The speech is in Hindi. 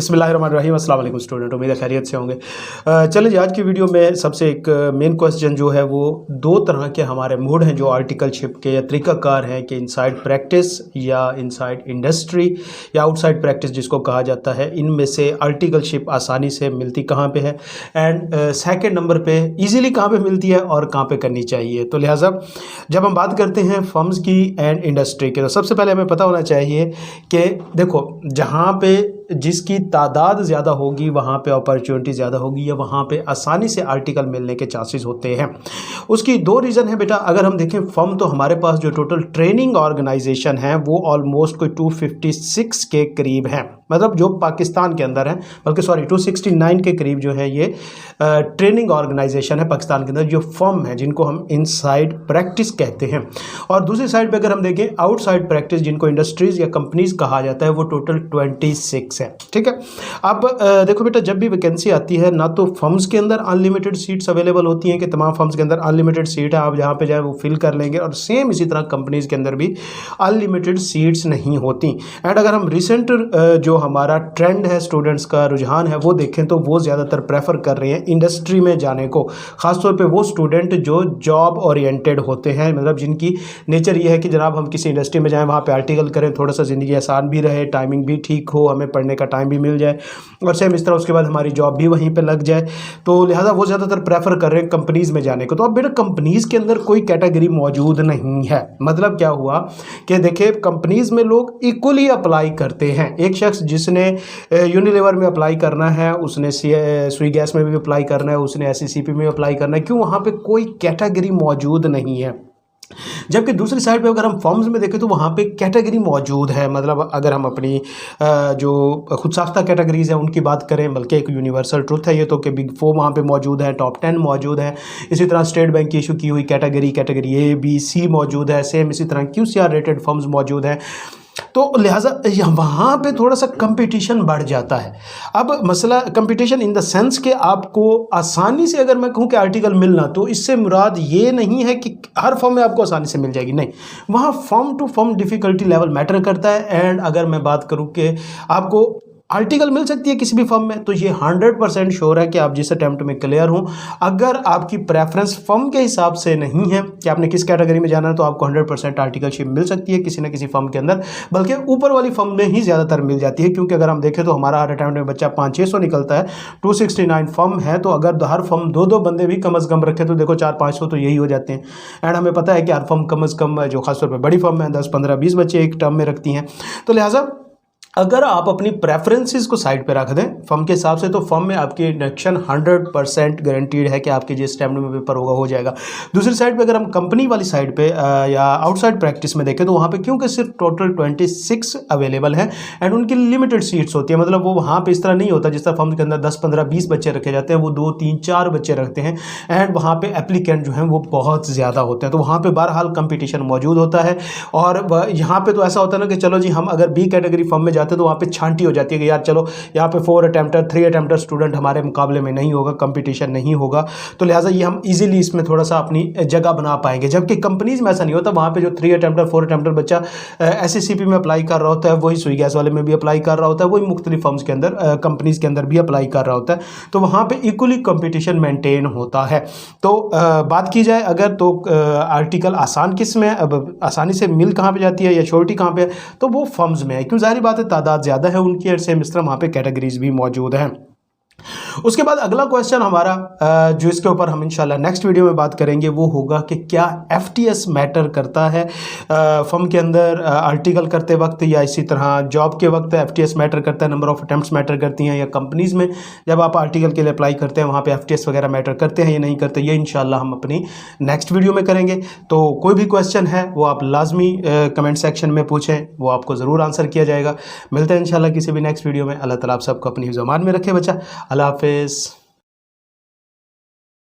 बिस्मिल्लाहिर्रहमानिर्रहीम। अस्सलाम वालेकुम स्टूडेंट, उम्मीद है खैरियत से होंगे। चलिए आज की वीडियो में सबसे एक मेन क्वेश्चन जो है वो दो तरह के हमारे मोड हैं जो आर्टिकलशिप के या तरीक़ाकार हैं कि इनसाइड प्रैक्टिस या इनसाइड इंडस्ट्री या आउटसाइड प्रैक्टिस जिसको कहा जाता है, इनमें से आर्टिकलशिप आसानी से मिलती कहाँ पे है एंड सेकंड नंबर पे इजीली कहाँ पे मिलती है और कहाँ पे करनी चाहिए। तो लिहाजा जब हम बात करते हैं फर्म्स की एंड इंडस्ट्री के, तो सबसे पहले हमें पता होना चाहिए कि देखो जहाँ पे जिसकी तादाद ज़्यादा होगी वहाँ पे अपॉर्चुनिटी ज़्यादा होगी या वहाँ पे आसानी से आर्टिकल मिलने के चांसेस होते हैं। उसकी दो रीज़न है बेटा। अगर हम देखें फर्म, तो हमारे पास जो टोटल ट्रेनिंग ऑर्गेनाइजेशन है वो ऑलमोस्ट कोई 256 के करीब है, मतलब जो पाकिस्तान के अंदर है, बल्कि सॉरी 269 के करीब जो है ये ट्रेनिंग ऑर्गेनाइजेशन है पाकिस्तान के अंदर, जो फर्म है जिनको हम इनसाइड प्रैक्टिस कहते हैं। और दूसरी साइड पे अगर हम देखें आउटसाइड प्रैक्टिस जिनको इंडस्ट्रीज़ या कंपनीज़ कहा जाता है, वो टोटल 26 है। ठीक है। अब देखो बेटा, जब भी वैकेंसी आती है ना तो फर्म्स के अंदर अनलिमिटेड सीट्स अवेलेबल होती हैं कि तमाम फर्म्स के अंदर अनलिमिटेड सीट है, आप जहाँ पे जाए वो फिल कर लेंगे, और सेम इसी तरह कंपनीज़ के अंदर भी अनलिमिटेड सीट्स नहीं होती। एंड अगर हम रिसेंट जो हमारा ट्रेंड है, स्टूडेंट्स का रुझान है, वो देखें तो वो ज़्यादातर प्रेफर कर रहे हैं इंडस्ट्री में जाने को, ख़ासतौर पे वो स्टूडेंट जो जॉब ओरिएंटेड होते हैं, मतलब जिनकी नेचर ये है कि जनाब हम किसी इंडस्ट्री में जाएं, वहाँ पे आर्टिकल करें, थोड़ा सा ज़िंदगी आसान भी रहे, टाइमिंग भी ठीक हो, हमें पढ़ने का टाइम भी मिल जाए और सेम इस तरह उसके बाद हमारी जॉब भी वहीं पे लग जाए। तो लिहाजा वो ज़्यादातर प्रेफर कर रहे हैं कंपनीज़ में जाने को। तो अब बेटा कंपनीज़ के अंदर कोई कैटेगरी मौजूद नहीं है। मतलब क्या हुआ कि देखिए कंपनीज़ में लोग इक्वली अप्लाई करते हैं। एक शख्स जिसने यूनिलीवर में अप्लाई करना है, उसने सुई गैस में भी अप्लाई करना है, उसने SCCP में अप्लाई करना है, क्यों? वहाँ पे कोई कैटेगरी मौजूद नहीं है। जबकि दूसरी साइड पे अगर हम फॉर्म्स में देखें तो वहाँ पे कैटेगरी मौजूद है। मतलब अगर हम अपनी जो खुद साख्ता कैटेगरीज़ हैं उनकी बात करें, बल्कि एक यूनिवर्सल ट्रुथ है ये तो कि बिग 4 वहाँ पे मौजूद है, टॉप 10 मौजूद है। इसी तरह स्टेट बैंक की इशू की हुई कैटेगरी A, B, C मौजूद है। सेम इसी तरह QCR रेटेड फर्म्स मौजूद हैं। तो लिहाजा वहाँ पे थोड़ा सा कंपटीशन बढ़ जाता है। अब मसला कंपटीशन इन द सेंस कि आपको आसानी से, अगर मैं कहूँ कि आर्टिकल मिलना, तो इससे मुराद ये नहीं है कि हर फॉर्म में आपको आसानी से मिल जाएगी, नहीं। वहाँ form to form difficulty level matter करता है। एंड अगर मैं बात करूँ कि आपको आर्टिकल मिल सकती है किसी भी फर्म में, तो ये 100% श्योर है कि आप जिस अटैम्प्ट में क्लियर हों। अगर आपकी प्रेफरेंस फर्म के हिसाब से नहीं है कि आपने किस कैटेगरी में जाना है, तो आपको 100% आर्टिकलशिप मिल सकती है किसी न किसी फर्म के अंदर, बल्कि ऊपर वाली फर्म में ही ज़्यादातर मिल जाती है। क्योंकि अगर हम देखें तो हमारा हर अटैम्प्ट में बच्चा 500-600 निकलता है, 269 फर्म है, तो अगर हर फर्म 2-2 बंदे भी कम अज़ कम रखे तो देखो 400-500 तो यही हो जाते हैं। एंड हमें पता है कि हर फर्म कम अज़ कम जो खासतौर पर बड़ी फर्म है 10, 15, 20 बच्चे एक टर्म में रखती हैं। तो लिहाजा अगर आप अपनी प्रेफरेंसेस को साइड पे रख दें फर्म के हिसाब से, तो फर्म में आपकी इंडक्शन 100% गारंटीड है कि आपके जिस टाइम में पेपर होगा हो जाएगा। दूसरी साइड पे अगर हम कंपनी वाली साइड पे या आउटसाइड प्रैक्टिस में देखें तो वहाँ पे क्योंकि सिर्फ टोटल 26 अवेलेबल हैं एंड उनकी लिमिटेड सीट्स होती है। मतलब वो वहाँ पे इस तरह नहीं होता जिस तरह फर्म के अंदर 10, 15, 20 बच्चे रखे जाते हैं, वो 2, 3, 4 बच्चे रखते हैं। एंड वहाँ पर एप्लीकेंट जो हैं वो बहुत ज़्यादा होते हैं, तो वहाँ पर बहरहाल कंपटीशन मौजूद होता है। और यहाँ पर तो ऐसा होता है ना कि चलो जी हम अगर B कैटेगरी फर्म में जाते हैं तो वहाँ पे छांटी हो जाती है कि यार चलो यहाँ पे 4 अटेम्प्टर 3 अटेम्प्टर स्टूडेंट हमारे मुकाबले में नहीं होगा, कंपटीशन नहीं होगा, तो लिहाजा ये हम इजीली इसमें थोड़ा सा अपनी जगह बना पाएंगे। जबकि कंपनीज में ऐसा नहीं होता। वहाँ पे जो 3 अटेम्प्टर 4 अटेम्प्टर बच्चा SCCP में अप्लाई कर रहा होता है, वही सुई गैस वाले में भी अप्लाई कर रहा होता है, वही मुख्तलिफ फर्म्स के अंदर कंपनीज के अंदर भी अप्लाई कर रहा होता है, तो वहाँ पर इक्वली कंपटीशन मेनटेन होता है। तो बात की जाए अगर तो आर्टिकल आसान किस में, अब आसानी से मिल कहाँ पर जाती है या श्योरिटी कहाँ पर है, तो वो फर्म्स में है। क्यों? ज़ाहिर बात है तादाद ज़्यादा है उनकी, और सेम इस तरह वहाँ पे कैटेगरीज भी मौजूद हैं। उसके बाद अगला क्वेश्चन हमारा जो इसके ऊपर हम इंशाल्लाह नेक्स्ट वीडियो में बात करेंगे वो होगा कि क्या FTS मैटर करता है फर्म के अंदर आर्टिकल करते वक्त, या इसी तरह जॉब के वक्त FTS मैटर करता है, नंबर ऑफ अटेम्प्ट्स मैटर करती हैं, या कंपनीज़ में जब आप आर्टिकल के लिए अप्लाई करते हैं वहाँ पे FTS वगैरह मैटर करते हैं या नहीं करते, ये इंशाल्लाह हम अपनी नेक्स्ट वीडियो में करेंगे। तो कोई भी क्वेश्चन है वो आप लाजमी कमेंट सेक्शन में पूछें, वो आपको ज़रूर आंसर किया जाएगा। मिलते हैं इंशाल्लाह किसी भी नेक्स्ट वीडियो में। अल्लाह ताला आप सबको अपनी ज़मान में रखे बच्चा। अल्लाह हाफ़िज़।